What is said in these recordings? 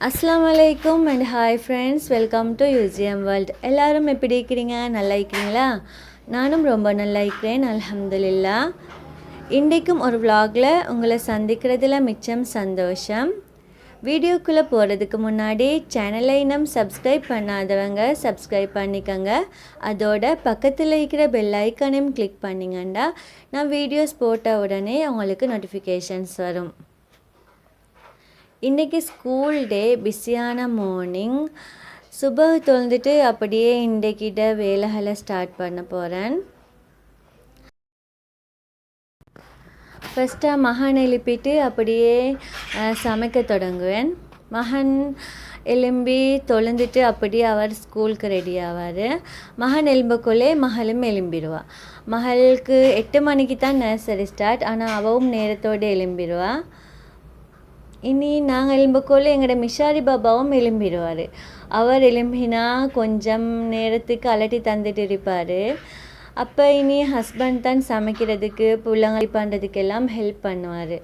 Assalamu alaikum and hi friends, welcome to UGM World. எல்லாரும் எப்படி இருக்கீங்க? நல்லா இருக்கீங்களா? நானும் ரொம்ப நல்லா இருக்கிறேன், அல்ஹம்துலில்லாஹ். இன்றைக்கும் ஒரு vlogல உங்களை சந்திக்கிறதுல மிச்சம் சந்தோஷம். வீடியோக்குள்ளே போகிறதுக்கு முன்னாடி சேனலை இன்னும் சப்ஸ்கிரைப் பண்ணாதவங்க சப்ஸ்கிரைப் பண்ணிக்கோங்க. அதோட பக்கத்தில் இருக்கிற பெல் ஐக்கானையும் கிளிக் பண்ணிங்கன்னா நான் வீடியோஸ் போட்ட உடனே உங்களுக்கு நோட்டிஃபிகேஷன்ஸ் வரும். இன்றைக்கி ஸ்கூல் டே, பிஸியான மார்னிங். சுபஹ் தொழுந்துட்டு அப்படியே இன்றைக்கிட்ட வேலைகளை ஸ்டார்ட் பண்ண போகிறேன். ஃபஸ்ட்டாக மகன் எழுப்பிட்டு அப்படியே சமைக்க தொடங்குவேன். மகன் எலும்பி தொழுந்துட்டு அப்படியே அவர் ஸ்கூலுக்கு ரெடி ஆவார். மகன் எலும்பக்குள்ளே மகளும் எலும்பிடுவாள். மகளுக்கு 8 மணிக்கு தான் நர்சரி ஸ்டார்ட், ஆனால் அவவும் நேரத்தோடு எலும்பிடுவா. இனி நாங்கள் எலும்பக்கோல் எங்களோட மிஷாரி பாபாவும் எலும்பிடுவார். அவர் எலும்பினா கொஞ்சம் நேரத்துக்கு அலட்டி தந்துட்டு இருப்பார். அப்போ இனி ஹஸ்பண்ட் தான் சமைக்கிறதுக்கு பிள்ளைங்க பண்ணுறதுக்கெல்லாம் ஹெல்ப் பண்ணுவார்.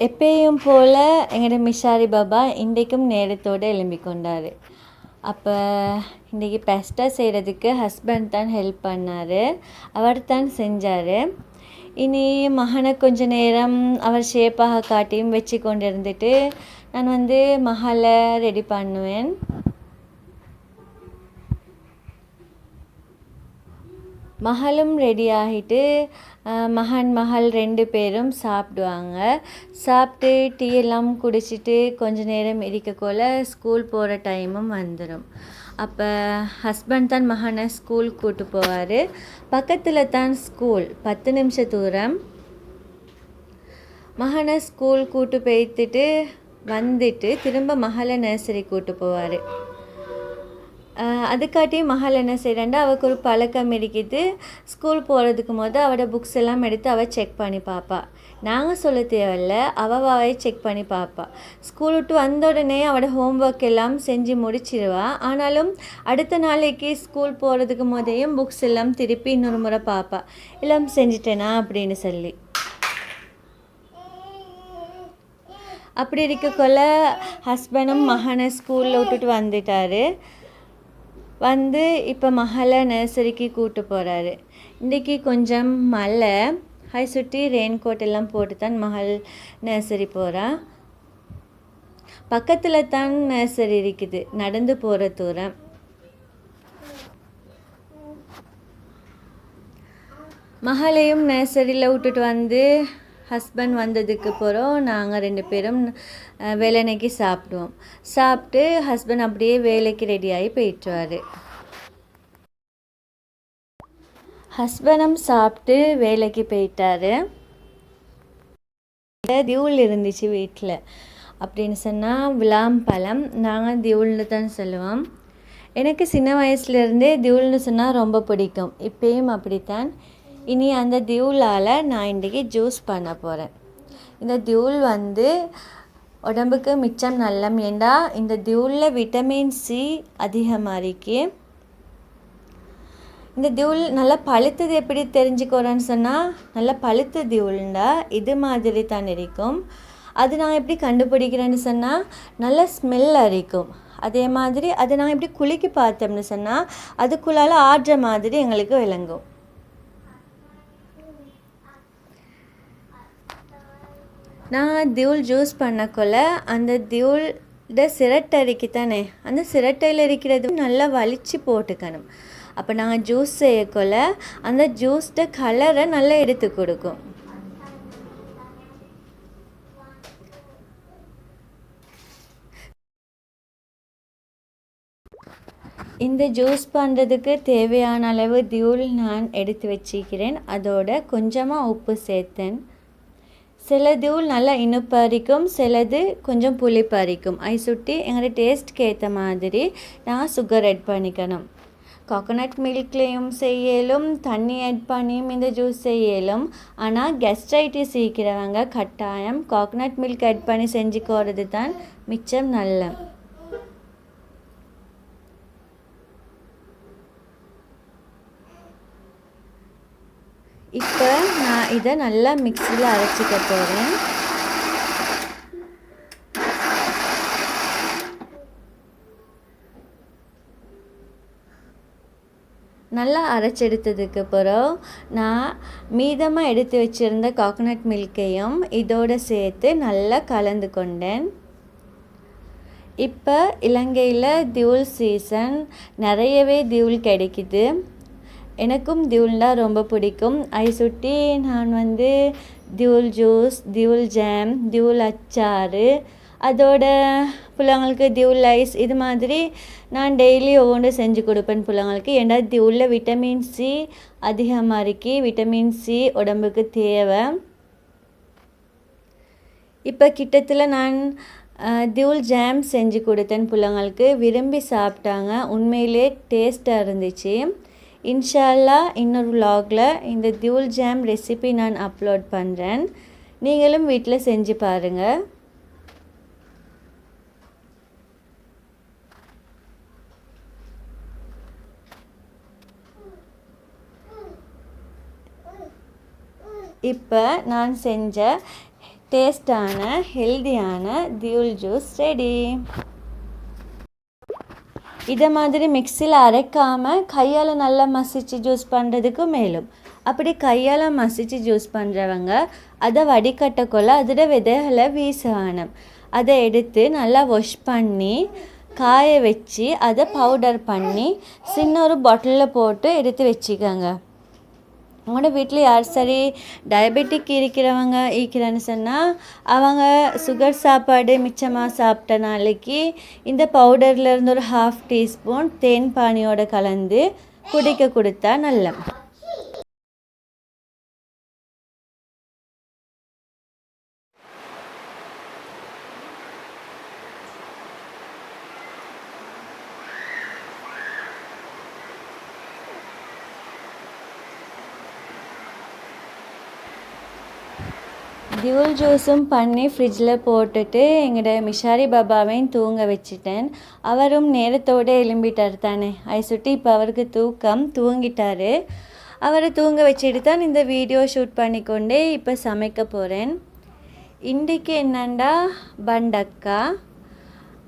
எப்பயும் போல் எங்களோட மிஷாரி பாபா இன்றைக்கும் நேரத்தோடு எழும்பி கொண்டார். அப்போ இன்றைக்கி பெஸ்ட்டாக செய்கிறதுக்கு ஹஸ்பண்ட் தான் ஹெல்ப் பண்ணார். அவர் தான் செஞ்சார். இனி மகனை கொஞ்ச நேரம் அவர் ஷேப்பாக காட்டியும் வச்சு கொண்டு இருந்துட்டு நான் மகளை ரெடி பண்ணுவேன். மகளும் ரெடி ஆகிட்டு மகள் 2 பேரும் சாப்பிடுவாங்க. சாப்பிட்டு டீ எல்லாம் குடிச்சிட்டு கொஞ்ச நேரம் இருக்கக்குள்ள ஸ்கூல் போகிற டைமும் வந்துடும். அப்போ ஹஸ்பண்ட் தான் மகனை ஸ்கூல் கூட்டு போவார். பக்கத்தில் தான் ஸ்கூல், 10 நிமிஷம் தூரம். மகனை ஸ்கூல் கூட்டு போய்த்துட்டு வந்துட்டு திரும்ப மகளை நர்சரி கூட்டு போவார். அதுக்காட்டி மகள் என்ன செய்கிறாண்டா, அவளுக்கு ஒரு பழக்கம் இருக்குது. ஸ்கூல் போகிறதுக்கு அவளோட புக்ஸ் எல்லாம் எடுத்து அவள் செக் பண்ணி பார்ப்பா. நாங்கள் சொல்ல தேவையில்ல, அவள் செக் பண்ணி பார்ப்பா. ஸ்கூல் விட்டு வந்த உடனே அவளோட ஹோம்ஒர்க் எல்லாம் செஞ்சு முடிச்சிடுவா. ஆனாலும் அடுத்த நாளைக்கு ஸ்கூல் போகிறதுக்கு முதலையும் புக்ஸ் எல்லாம் திருப்பி இன்னொரு முறை பார்ப்பா, எல்லாம் செஞ்சிட்டேனா அப்படின்னு சொல்லி. அப்படி இருக்கக்குள்ள ஹஸ்பண்டும் மகனை ஸ்கூலில் விட்டுட்டு வந்துட்டார். இப்போ மகளை நர்சரிக்கு கூட்டு போகிறாரு. இன்றைக்கி கொஞ்சம் மழை, சுற்றி ரெயின் கோட் எல்லாம் போட்டு தான் மகள் நர்சரி போகிறா. பக்கத்தில் தான் நர்சரி இருக்குது, நடந்து போகிற தூரம். மகளையும் நர்சரியில் விட்டுட்டு ஹஸ்பண்ட் வந்ததுக்கு போகிறோம். நாங்கள் 2 பேரும் வேலைக்கு சாப்பிடுவோம். சாப்பிட்டு ஹஸ்பண்ட் அப்படியே வேலைக்கு ரெடியாகி போயிட்டுருவார். ஹஸ்பண்டும் சாப்பிட்டு வேலைக்கு போயிட்டார். தியூல் இருந்துச்சு வீட்டில். அப்படின்னு சொன்னால் விளாம்பழம், நாங்கள் தியூல்னு தான் சொல்லுவோம். எனக்கு சின்ன வயசுலேருந்தே தியூல்னு சொன்னால் ரொம்ப பிடிக்கும். இப்பயும் அப்படித்தான். இனி அந்த தியூலால் நான் இன்றைக்கி ஜூஸ் பண்ண போகிறேன். இந்த தியூல் உடம்புக்கு மிச்சம் நல்லம். ஏண்டா இந்த தியூலில் விட்டமின் சி அதிகமாக இருக்கு. இந்த தியூல் நல்லா பழுத்தது எப்படி தெரிஞ்சுக்கிறோன்னு சொன்னால், நல்லா பழுத்த தியூல்ண்டா இது மாதிரி தான் இருக்கும். அது நான் எப்படி கண்டுபிடிக்கிறேன்னு சொன்னால், நல்ல ஸ்மெல் அரிக்கும். அதே மாதிரி அதை நான் எப்படி குலுக்கி பார்த்தோம்னு சொன்னால் அதுக்குள்ளால் ஆடுற மாதிரி எங்களுக்கு விளங்கும். நான் தியூல் ஜூஸ் பண்ணக்குள்ள அந்த தியூல்ட சிரட்டை இருக்குத்தானே, அந்த சிரட்டையில் இருக்கிறது நல்லா வலிச்சு போட்டுக்கணும். அப்போ நாங்கள் ஜூஸ் செய்யக்குள்ள அந்த ஜூஸ்ட கலரை நல்லா எடுத்து கொடுக்கும். இந்த ஜூஸ் பண்ணுறதுக்கு தேவையான அளவு தியூல் நான் எடுத்து வச்சுக்கிறேன். அதோட கொஞ்சமாக உப்பு சேர்த்தேன். சில தியூல் நல்லா இனிப்பு அரிக்கும், சிலது கொஞ்சம் புளிப்பு அரிக்கும். சுட்டி எங்களோட டேஸ்ட்க்கு ஏற்ற மாதிரி நான் சுகர் ஆட் பண்ணிக்கணும். கோகோனட் மில்க்லேயும் செய்யலும், தண்ணி ஆட் பண்ணியும் இந்த ஜூஸ் செய்யலும். ஆனால் கெஸ்ட்ரைட்டிஸ் இருக்கிறவங்க கட்டாயம் கோகோனட் மில்க் ஆட் பண்ணி செஞ்சுக்கிறது தான் மிச்சம் நல்ல. இப்போ நான் இதை நல்லா மிக்சியில் அரைச்சிக்க போகிறேன். நல்லா அரைச்செடுத்ததுக்கு அப்புறம் நான் மீதமாக எடுத்து வச்சுருந்த கோகோனட் மில்க்கையும் இதோடு சேர்த்து நல்லா கலந்து கொண்டேன். இப்போ இலங்கையில் தியூல் சீசன், நிறையவே தியூல் கிடைக்குது. எனக்கும் தியூல்னால் ரொம்ப பிடிக்கும். அதை சுட்டி நான் தியூல் ஜூஸ், தியூல் ஜாம், தியூல் அச்சாறு, அதோட பிள்ளைங்களுக்கு தியூல் ஐஸ், இது மாதிரி நான் டெய்லி ஒவ்வொன்று செஞ்சு கொடுப்பேன் பிள்ளைங்களுக்கு. ஏன்னா தியூலில் விட்டமின் சி அதிகமாக இருக்கு. விட்டமின் சி உடம்புக்கு தேவை. இப்போ கிட்டத்தில் நான் தியூல் ஜாம் செஞ்சு கொடுத்தேன் பிள்ளைங்களுக்கு. விரும்பி சாப்பிட்டாங்க. உண்மையிலே டேஸ்ட்டாக இருந்துச்சு. இன்ஷா அல்லாஹ் இன்னொரு vlogல இந்த தியூல் ஜாம் ரெசிபி நான் அப்லோட் பண்ணுறேன். நீங்களும் வீட்டில் செஞ்சு பாருங்கள். இப்போ நான் செஞ்ச டேஸ்டான ஹெல்தியான தியூல் ஜூஸ் ரெடி. இதை மாதிரி மிக்சியில் அரைக்காமல் கையால் நல்லா மசிச்சு ஜூஸ் பண்ணுறதுக்கு மேலும். அப்படி கையால் மசிச்சு ஜூஸ் பண்ணுறவங்க அதை வடிகட்டக்குள்ள அதோட விதைகளை வீச வேணும். அதை எடுத்து நல்லா வாஷ் பண்ணி காய வச்சு அதை பவுடர் பண்ணி சின்ன ஒரு பாட்டிலில் போட்டு எடுத்து வச்சுக்கோங்க. உங்களோட வீட்டில் யார் சரி டயபெட்டிக் இருக்கிறேன்னு சொன்னால் அவங்க சுகர் சாப்பாடு மிச்சமாக சாப்பிட்ட நாளைக்கு இந்த பவுடரில் இருந்து ஒரு 1/2 டீஸ்பூன் தேன் பானியோட கலந்து குடிக்க கொடுத்தா நல்ல. தியூல் ஜூஸும் பண்ணி ஃப்ரிட்ஜில் போட்டுட்டு எங்களோட மிஷாரி பாபாவையும் தூங்க வச்சுட்டேன். அவரும் நேரத்தோடு எழும்பிட்டார் தானே. அதை சுட்டி இப்போ அவருக்கு தூங்கிட்டார். அவரை தூங்க வச்சுட்டு தான் இந்த வீடியோ ஷூட் பண்ணிக்கொண்டே இப்போ சமைக்க போகிறேன். இன்றைக்கு என்னண்டா பண்டக்கா.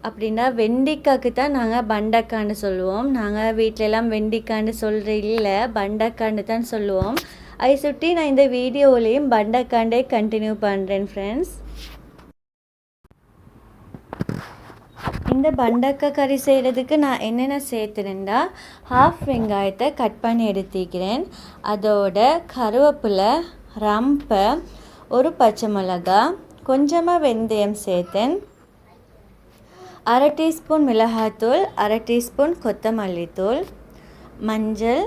அப்படின்னா வெண்டிக்காய்க்கு தான் நாங்கள் பண்டக்கான்னு சொல்லுவோம். நாங்கள் வீட்டிலலாம் வெண்டிக்கான்னு சொல்கிற இல்லை, பண்டக்கான்னு தான் சொல்லுவோம். அதை சுட்டி நான் இந்த வீடியோவிலையும் பண்டக்காண்டே கண்டினியூ பண்ணுறேன் ஃப்ரெண்ட்ஸ். இந்த பண்டக்காய் கறி செய்கிறதுக்கு நான் என்னென்ன சேர்த்துனேன்டா, 1/2 வெங்காயத்தை கட் பண்ணி எடுத்துக்கிறேன். அதோட கருவேப்பிலை, ரம்பை, ஒரு பச்சை மிளகா, கொஞ்சமாக வெந்தயம் சேர்த்தேன், 1/2 டீஸ்பூன் மிளகாத்தூள், 1/2 டீஸ்பூன் கொத்தமல்லி தூள், மஞ்சள்,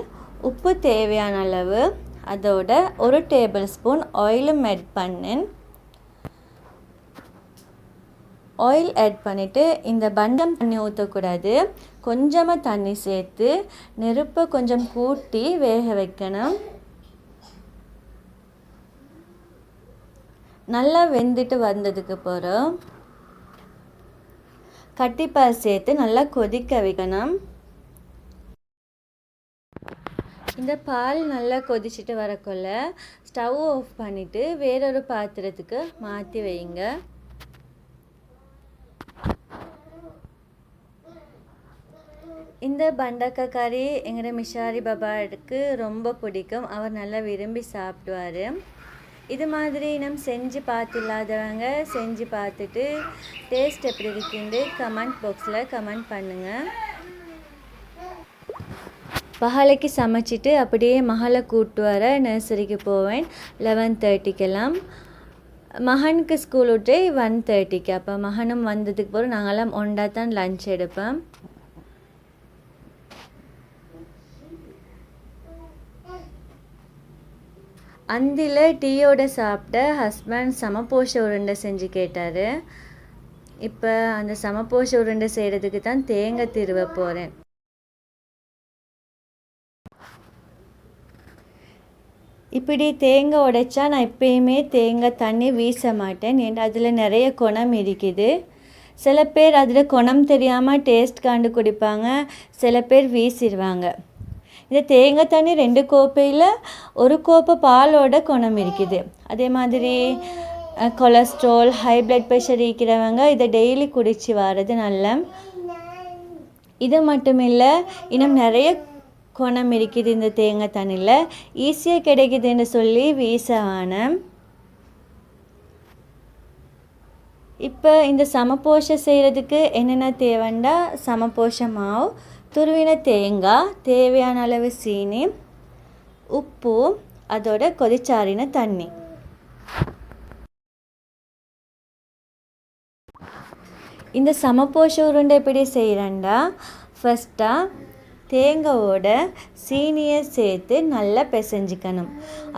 உப்பு தேவையான அளவு, அதோட 1 டேபிள் ஸ்பூன் ஆயிலும் ஆட் பண்ணேன். ஆயில் ஆட் பண்ணிவிட்டு இந்த பண்டம் தண்ணி ஊற்றக்கூடாது, கொஞ்சமாக தண்ணி சேர்த்து நெருப்பை கொஞ்சம் கூட்டி வேக வைக்கணும். நல்லா வெந்துட்டு வந்ததுக்கு அப்புறம் கட்டிப்பால் சேர்த்து நல்லா கொதிக்க வைக்கணும். இந்த பால் நல்லா கொதிச்சுட்டு வரக்குள்ள ஸ்டவ் ஆஃப் பண்ணிவிட்டு வேறொரு பாத்திரத்துக்கு மாற்றி வைங்க. இந்த பண்டக்காய் கறி எங்களோட மிஷாரி பாபாவுக்கு ரொம்ப பிடிக்கும். அவர் நல்லா விரும்பி சாப்பிடுவார். இது மாதிரி நம்ம செஞ்சு பார்த்துல்லாதவங்க செஞ்சு பார்த்துட்டு டேஸ்ட் எப்படி இருக்குன்னு கமெண்ட் பாக்ஸில் கமெண்ட் பண்ணுங்கள். பகலைக்கு சமைச்சிட்டு அப்படியே மகளை கூப்பிட்டு வர நர்சரிக்கு போவேன் 11:30க்கெல்லாம். மகனுக்கு ஸ்கூல் விட்டு 1:30க்கு. அப்போ மகனும் வந்ததுக்கு பிறகு நாங்களாம் ஒன்றா தான் லஞ்ச் எடுப்பேன். அந்தில் டீயோட சாப்பிட்ட ஹஸ்பண்ட் சமப்போஷ உருண்டை செஞ்சு கேட்டார். இப்போ அந்த சமப்போஷ உருண்டை செய்கிறதுக்கு தான் தேங்காய் திருவ போகிறேன். இப்படி தேங்காய் உடைச்சா நான் எப்பயுமே தேங்காய் தண்ணி வீச மாட்டேன். ஏன்னா அதில் நிறைய குணம் இருக்குது. சில பேர் அதில் குணம் தெரியாமல் டேஸ்ட் காண்டு குடிப்பாங்க, சில பேர் வீசிடுவாங்க. இந்த தேங்காய் தண்ணி 2 கோப்பையில் 1 கோப்பை பாலோட குணம் இருக்குது. அதே மாதிரி கொலஸ்ட்ரால், ஹை பிளட் ப்ரெஷர் இருக்கிறவங்க இதை டெய்லி குடித்து வர்றது நல்ல. இது மட்டும் இல்லை, இன்னும் நிறைய குணம் இருக்குது இந்த தேங்காய் தண்ணியில். ஈஸியாக கிடைக்குதுன்னு சொல்லி வீசவான. இப்போ இந்த சமபோஷை செய்கிறதுக்கு என்னென்ன தேவைண்டா, சமபோஷ மாவு, துருவின தேங்காய், தேவையான அளவு சீனி, உப்பு, அதோட கொதிச்சாறின தண்ணி. இந்த சமபோஷ உருண்டை எப்படி செய்கிறேன்டா, ஃபஸ்ட்டாக தேங்காயோட சீனியை சேர்த்து நல்லா பிசைஞ்சிக்கணும்.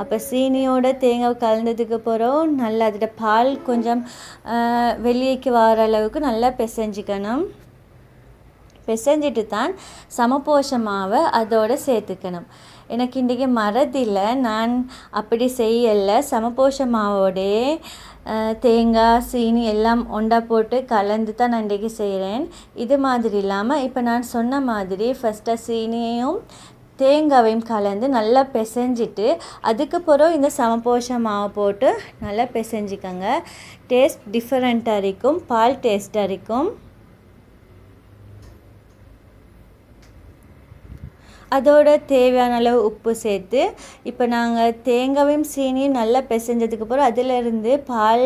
அப்போ சீனியோட தேங்காய் கலந்ததுக்கு அப்புறம் நல்லா அதோட பால் கொஞ்சம் வெளியேக்கு வர அளவுக்கு நல்லா பிசைஞ்சிக்கணும். பிசைஞ்சிட்டு தான் சமபோஷ மாவை அதோடு சேர்த்துக்கணும். எனக்கு இன்றைக்கி மறதில்லை, நான் அப்படி செய்யலை. சமபோஷ மாவோடே தேங்காய், சீனி எல்லாம் ஒண்டா போட்டு கலந்து தான் நான் இன்றைக்கி செய்கிறேன். இது மாதிரி இல்லாமல் இப்போ நான் சொன்ன மாதிரி ஃபஸ்ட்டாக சீனியையும் தேங்காவையும் கலந்து நல்லா பிசைஞ்சிட்டு அதுக்கப்புறம் இந்த சமபோஷ மாவை போட்டு நல்லா பிசைஞ்சிக்கோங்க. டேஸ்ட் டிஃப்ரெண்ட்டாக இருக்கும், பால் டேஸ்ட்டாக இருக்கும். அதோட தேவையான அளவு உப்பு சேர்த்து இப்போ நாங்கள் தேங்காயும் சீனியும் நல்லா பிசைஞ்சதுக்கப்புறம் அதிலிருந்து பால்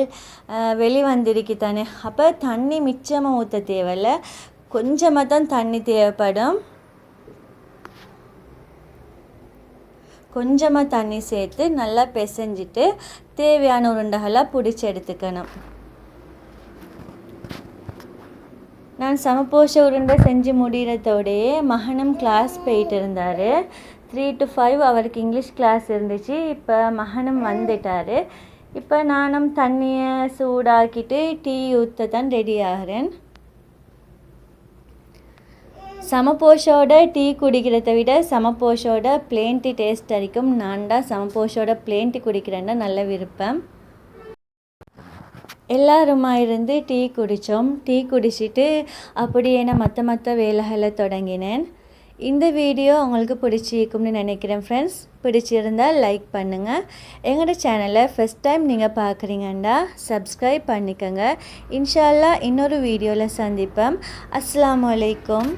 வெளிவந்திருக்கு தானே. அப்போ தண்ணி மிச்சமாக ஊற்ற தேவையில்லை, கொஞ்சமாக தான் தண்ணி தேவைப்படும். கொஞ்சமாக தண்ணி சேர்த்து நல்லா பிசைஞ்சிட்டு தேவையான உருண்டைகளாக பிடிச்சி எடுத்துக்கணும். நான் சமபோஷ உருண்டை செஞ்சு முடிகிறதோடையே மகனும் கிளாஸ் போயிட்டு இருந்தார். 3 to 5 அவருக்கு இங்கிலீஷ் கிளாஸ் இருந்துச்சு. இப்போ மகனும் வந்துட்டார். இப்போ நானும் தண்ணியை சூடாக்கிட்டு டீ ஊற்ற தான் ரெடி ஆகிறேன். சமபோஷோட டீ குடிக்கிறத விட சமபோஷோட பிளேன் டீ டேஸ்ட் அடிக்கும். நான் தான் சமபோஷோட பிளேன் டீ குடிக்கிறேன்னா நல்ல விருப்பம். எல்லாருமா இருந்து டீ குடித்தோம். டீ குடிச்சிட்டு அப்படியே நான் மற்ற வேலைகளை தொடங்கினேன். இந்த வீடியோ உங்களுக்கு பிடிச்சிருக்கும்னு நினைக்கிறேன் ஃப்ரெண்ட்ஸ். பிடிச்சிருந்தால் லைக் பண்ணுங்கள். எங்களோட சேனலை ஃபஸ்ட் டைம் நீங்கள் பார்க்குறீங்கன்னா சப்ஸ்கிரைப் பண்ணிக்கோங்க. இன்ஷா அல்லாஹ் இன்னொரு வீடியோவில் சந்திப்போம். அஸ்ஸலாமு அலைக்கும்.